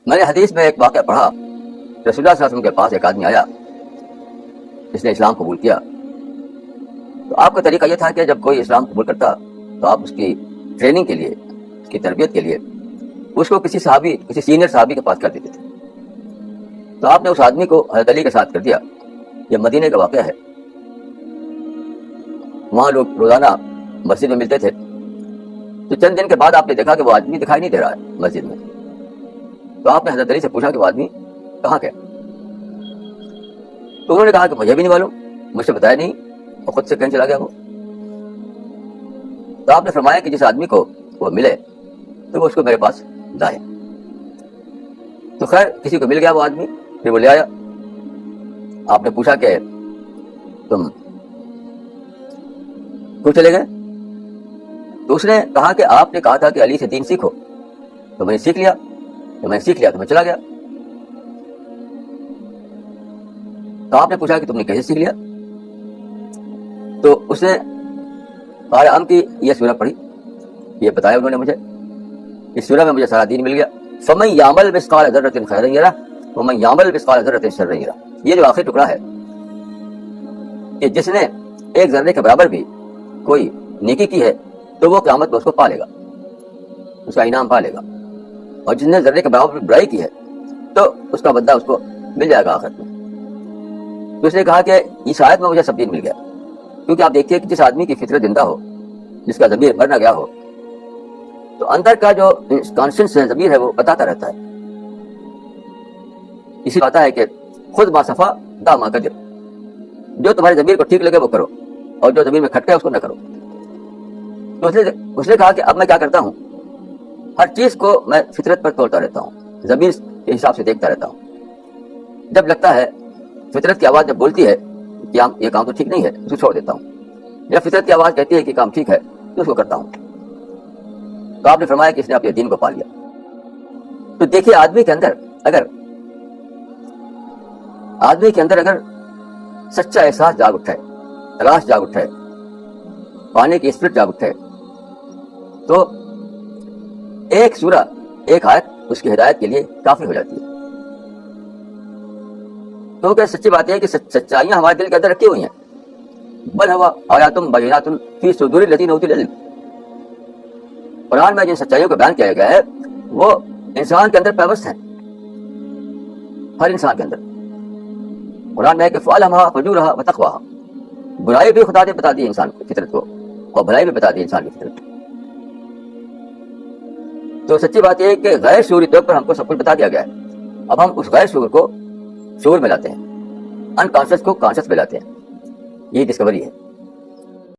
میں نے حدیث میں ایک واقعہ پڑھا، رسول اللہ صلی اللہ علیہ وسلم کے پاس ایک آدمی آیا جس نے اسلام قبول کیا. تو آپ کا طریقہ یہ تھا کہ جب کوئی اسلام قبول کرتا تو آپ اس کی ٹریننگ کے لیے، اس کی تربیت کے لیے اس کو کسی صحابی، کسی سینئر صحابی کے پاس کر دیتے تھے. تو آپ نے اس آدمی کو حضرت علی کے ساتھ کر دیا. یہ مدینے کا واقعہ ہے. وہاں لوگ روزانہ مسجد میں ملتے تھے. تو چند دن کے بعد آپ نے دیکھا کہ وہ آدمی دکھائی نہیں دے رہا ہے مسجد میں. تو آپ نے حضرت علی سے پوچھا کہ وہ آدمی کہاں گیا؟ تو انہوں نے کہا کہ مجھے بھی نہیں معلوم، مجھ سے بتایا نہیں، اور خود سے کہیں چلا گیا وہ. تو آپ نے فرمایا کہ جس آدمی کو وہ ملے تو وہ اس کو میرے پاس لائے. تو خیر کسی کو مل گیا وہ آدمی، پھر وہ لے آیا. آپ نے پوچھا کہ تم کیوں چلے گئے؟ تو اس نے کہا کہ آپ نے کہا تھا کہ علی سے دین سیکھو، تو میں نے سیکھ لیا. تو میں سیکھ لیا تو میں چلا گیا. تو آپ نے پوچھا کہ تم نے کیسے سیکھ لیا؟ تو اس نے عام کی یہ سورہ پڑھی، یہ بتایا انہوں نے مجھے. اس سورہ میں مجھے سارا دین مل گیا. فَمَن يَعْمَلْ مِثْقَالَ ذَرَّةٍ خَيْرًا يَرَهُ وَمَن يَعْمَلْ مِثْقَالَ ذَرَّةٍ شَرًّا يَرَهُ. یہ جو آخری ٹکڑا ہے کہ جس نے ایک ذرے کے برابر بھی کوئی نیکی کی ہے تو وہ قیامت میں اس کو پا لے گا، اس کا انعام پا لے گا. اور جس نے ذرے کے برابر برائی کی ہے تو اس کا بدلہ اس کو مل جائے گا آخرت میں. تو اس نے کہا کہ اس آیت میں مجھے سب دین مل گیا. کیونکہ آپ دیکھیے کہ جس آدمی کی فطرت زندہ ہو، جس کا ضمیر مر نہ گیا ہو، تو اندر کا جو کانشنس ہے، ضمیر ہے، وہ بتاتا رہتا ہے. اسی بات ہے کہ خود ما صفا دا ما قدر، جو تمہارے ضمیر کو ٹھیک لگے وہ کرو، اور جو ضمیر میں کھٹکا ہے اس کو نہ کرو. تو اس نے کہا کہ اب میں کیا کرتا ہوں، ہر چیز کو میں فطرت پر توڑتا رہتا ہوں، ضمیر کے حساب سے دیکھتا رہتا ہوں. جب لگتا ہے فطرت کی آواز جب بولتی ہے کہ یہ کام تو ٹھیک نہیں ہے، اس کو چھوڑ دیتا ہوں. جب فطرت کی آواز کہتی ہے کہ کام ٹھیک ہے تو اس کو کرتا ہوں. تو آپ نے فرمایا کہ اس نے اپنے دین کو پا لیا. تو دیکھیے آدمی کے اندر اگر سچا احساس جاگ اٹھے، تلاش جاگ اٹھے، پانے کی اسپرٹ جاگ اٹھے، تو ایک سورہ، ایک آیت اس کی ہدایت کے لیے کافی ہو جاتی ہے. کیونکہ سچی بات ہے کہ سچائیاں ہمارے دل کے اندر رکھی ہوئی ہیں. بل ہوا آیات بینات فی صدور الذین اوتوا العلم. قرآن میں جن سچائیوں کا بیان کیا گیا ہے وہ انسان کے اندر پیوست ہیں، ہر انسان کے اندر. قرآن میں ہے کہ فَعَلَمَهَا فَجُورَهَا وَتَقْوَاهَا. برائی بھی خدا نے بتا دی انسان کی فطرت کو، اور بھلائی بھی بتا دی انسان کی فطرت. تو سچی بات یہ ہے کہ غیر شعوری طور پر ہم کو سب کچھ بتا دیا گیا ہے. اب ہم اس غیر شعور کو شعور میں لاتے ہیں، ان کانشیس کو کانشیس میں لاتے ہیں. یہ ڈسکوری ہے.